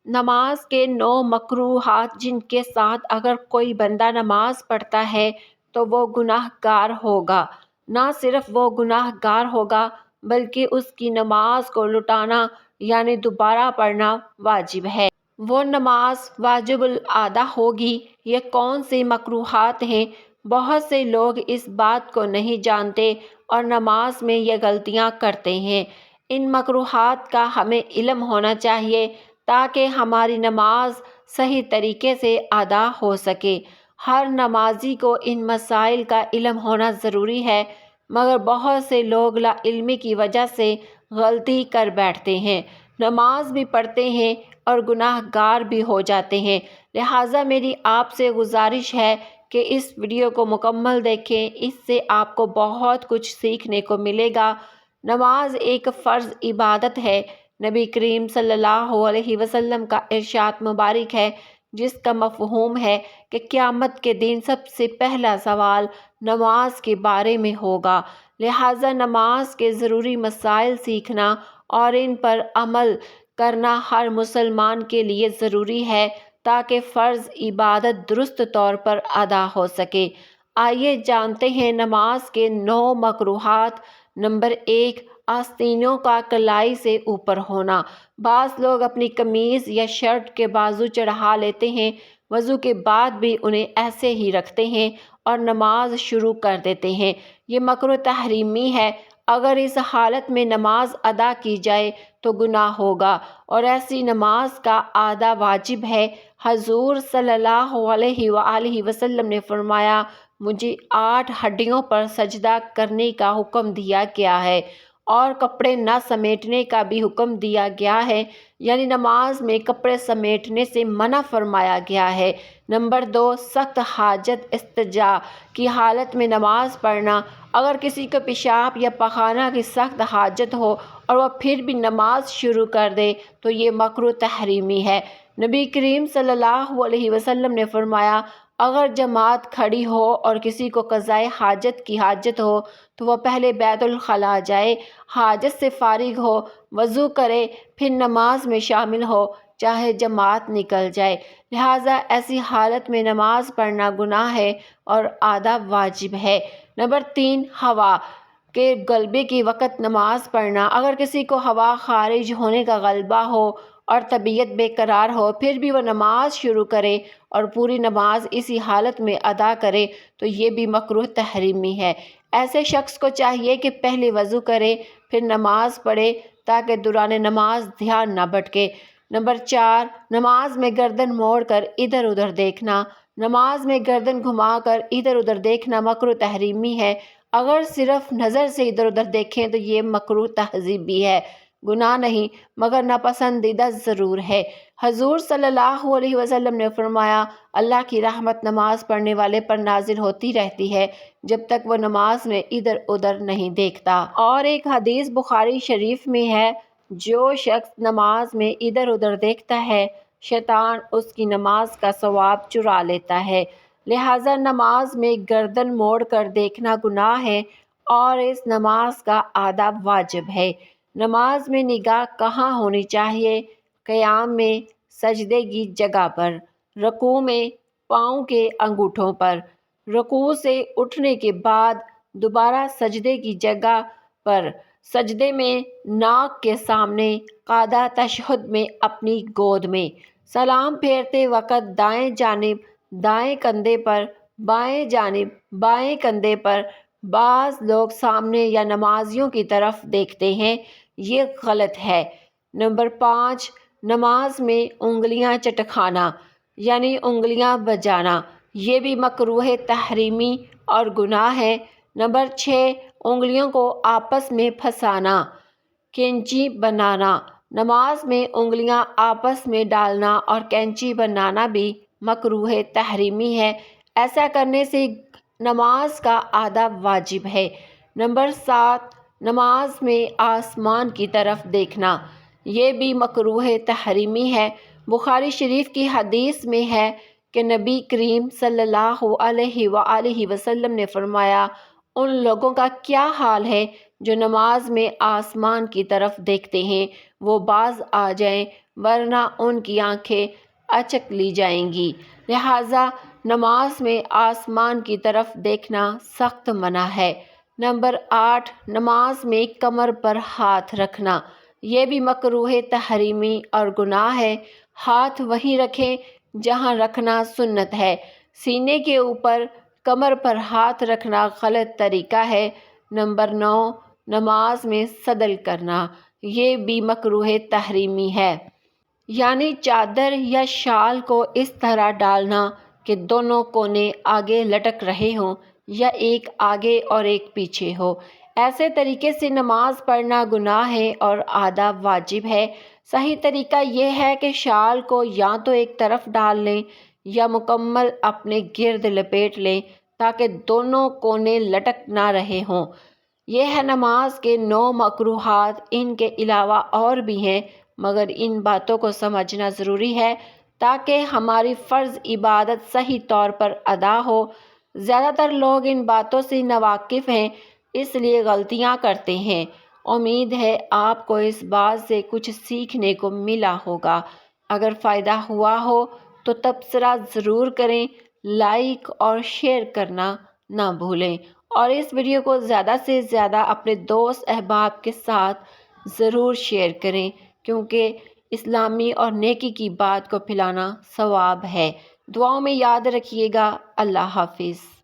نماز کے 9 مکروہات جن کے ساتھ اگر کوئی بندہ نماز پڑھتا ہے تو وہ گناہ گار ہوگا۔ نہ صرف وہ گناہ گار ہوگا بلکہ اس کی نماز کو لوٹانا یعنی دوبارہ پڑھنا واجب ہے۔ وہ نماز واجب الادا ہوگی۔ یہ کون سی مکروہات ہیں؟ بہت سے لوگ اس بات کو نہیں جانتے اور نماز میں یہ غلطیاں کرتے ہیں۔ ان مکروہات کا ہمیں علم ہونا چاہیے تاکہ ہماری نماز صحیح طریقے سے ادا ہو سکے۔ ہر نمازی کو ان مسائل کا علم ہونا ضروری ہے، مگر بہت سے لوگ لا علمی کی وجہ سے غلطی کر بیٹھتے ہیں، نماز بھی پڑھتے ہیں اور گناہ گار بھی ہو جاتے ہیں۔ لہٰذا میری آپ سے گزارش ہے کہ اس ویڈیو کو مکمل دیکھیں، اس سے آپ کو بہت کچھ سیکھنے کو ملے گا۔ نماز ایک فرض عبادت ہے۔ نبی کریم صلی اللہ علیہ وسلم کا ارشاد مبارک ہے جس کا مفہوم ہے کہ قیامت کے دن سب سے پہلا سوال نماز کے بارے میں ہوگا۔ لہٰذا نماز کے ضروری مسائل سیکھنا اور ان پر عمل کرنا ہر مسلمان کے لیے ضروری ہے تاکہ فرض عبادت درست طور پر ادا ہو سکے۔ آئیے جانتے ہیں نماز کے 9 مکروہات۔ نمبر 1، آستینوں کا کلائی سے اوپر ہونا۔ بعض لوگ اپنی قمیض یا شرٹ کے بازو چڑھا لیتے ہیں، وضو کے بعد بھی انہیں ایسے ہی رکھتے ہیں اور نماز شروع کر دیتے ہیں۔ یہ مکروہ تحریمی ہے۔ اگر اس حالت میں نماز ادا کی جائے تو گناہ ہوگا اور ایسی نماز کا ادا واجب ہے۔ حضور صلی اللہ علیہ وآلہ وسلم نے فرمایا، مجھے 8 ہڈیوں پر سجدہ کرنے کا حکم دیا گیا ہے اور کپڑے نہ سمیٹنے کا بھی حکم دیا گیا ہے، یعنی نماز میں کپڑے سمیٹنے سے منع فرمایا گیا ہے۔ نمبر 2، سخت حاجت استنجا کی حالت میں نماز پڑھنا۔ اگر کسی کو پیشاب یا پخانہ کی سخت حاجت ہو اور وہ پھر بھی نماز شروع کر دے تو یہ مکروہ تحریمی ہے۔ نبی کریم صلی اللہ علیہ وسلم نے فرمایا، اگر جماعت کھڑی ہو اور کسی کو قضائے حاجت کی حاجت ہو تو وہ پہلے بیت الخلاء جائے، حاجت سے فارغ ہو، وضو کرے، پھر نماز میں شامل ہو، چاہے جماعت نکل جائے۔ لہٰذا ایسی حالت میں نماز پڑھنا گناہ ہے اور آداب واجب ہے۔ نمبر 3، ہوا کے غلبے کے وقت نماز پڑھنا۔ اگر کسی کو ہوا خارج ہونے کا غلبہ ہو اور طبیعت بے قرار ہو پھر بھی وہ نماز شروع کرے اور پوری نماز اسی حالت میں ادا کرے تو یہ بھی مکروہ تحریمی ہے۔ ایسے شخص کو چاہیے کہ پہلے وضو کرے پھر نماز پڑھے تاکہ دوران نماز دھیان نہ بھٹکے۔ نمبر 4، نماز میں گردن موڑ کر ادھر ادھر دیکھنا۔ نماز میں گردن گھما کر ادھر ادھر دیکھنا مکروہ تحریمی ہے۔ اگر صرف نظر سے ادھر ادھر دیکھیں تو یہ مکروہ تہذیبی ہے، گناہ نہیں مگر ناپسندیدہ ضرور ہے۔ حضور صلی اللہ علیہ وسلم نے فرمایا، اللہ کی رحمت نماز پڑھنے والے پر نازل ہوتی رہتی ہے جب تک وہ نماز میں ادھر ادھر نہیں دیکھتا۔ اور ایک حدیث بخاری شریف میں ہے، جو شخص نماز میں ادھر ادھر دیکھتا ہے شیطان اس کی نماز کا ثواب چرا لیتا ہے۔ لہٰذا نماز میں گردن موڑ کر دیکھنا گناہ ہے اور اس نماز کا آداب واجب ہے۔ نماز میں نگاہ کہاں ہونی چاہیے؟ قیام میں سجدے کی جگہ پر، رکوع میں پاؤں کے انگوٹھوں پر، رکوع سے اٹھنے کے بعد دوبارہ سجدے کی جگہ پر، سجدے میں ناک کے سامنے، قاعدہ تشہد میں اپنی گود میں، سلام پھیرتے وقت دائیں جانب دائیں کندھے پر، بائیں جانب بائیں کندھے پر۔ بعض لوگ سامنے یا نمازیوں کی طرف دیکھتے ہیں، یہ غلط ہے۔ نمبر 5، نماز میں انگلیاں چٹکانا یعنی انگلیاں بجانا، یہ بھی مکروہ تحریمی اور گناہ ہے۔ نمبر 6، انگلیوں کو آپس میں پھنسانا، کینچی بنانا۔ نماز میں انگلیاں آپس میں ڈالنا اور کینچی بنانا بھی مکروہ تحریمی ہے۔ ایسا کرنے سے نماز کا آداب واجب ہے۔ نمبر 7، نماز میں آسمان کی طرف دیکھنا، یہ بھی مکروہ تحریمی ہے۔ بخاری شریف کی حدیث میں ہے کہ نبی کریم صلی اللہ علیہ وآلہ وسلم نے فرمایا، ان لوگوں کا کیا حال ہے جو نماز میں آسمان کی طرف دیکھتے ہیں وہ باز آ جائیں ورنہ ان کی آنکھیں اچک لی جائیں گی۔ لہٰذا نماز میں آسمان کی طرف دیکھنا سخت منع ہے۔ نمبر 8، نماز میں کمر پر ہاتھ رکھنا۔ یہ بھی مکروہ تحریمی اور گناہ ہے۔ ہاتھ وہیں رکھیں جہاں رکھنا سنت ہے۔ سینے کے اوپر کمر پر ہاتھ رکھنا غلط طریقہ ہے۔ نمبر 9، نماز میں صدل کرنا۔ یہ بھی مکروہ تحریمی ہے، یعنی چادر یا شال کو اس طرح ڈالنا کہ دونوں کونے آگے لٹک رہے ہوں یا ایک آگے اور ایک پیچھے ہو۔ ایسے طریقے سے نماز پڑھنا گناہ ہے اور آداب واجب ہے۔ صحیح طریقہ یہ ہے کہ شال کو یا تو ایک طرف ڈال لیں یا مکمل اپنے گرد لپیٹ لیں تاکہ دونوں کونے لٹک نہ رہے ہوں۔ یہ ہے نماز کے 9 مکروہات۔ ان کے علاوہ اور بھی ہیں مگر ان باتوں کو سمجھنا ضروری ہے تاکہ ہماری فرض عبادت صحیح طور پر ادا ہو۔ زیادہ تر لوگ ان باتوں سے ناواقف ہیں، اس لیے غلطیاں کرتے ہیں۔ امید ہے آپ کو اس بات سے کچھ سیکھنے کو ملا ہوگا۔ اگر فائدہ ہوا ہو تو تبصرہ ضرور کریں، لائک اور شیئر کرنا نہ بھولیں، اور اس ویڈیو کو زیادہ سے زیادہ اپنے دوست احباب کے ساتھ ضرور شیئر کریں، کیونکہ اسلامی اور نیکی کی بات کو پھیلانا ثواب ہے۔ دعاؤں میں یاد رکھیے گا۔ اللہ حافظ۔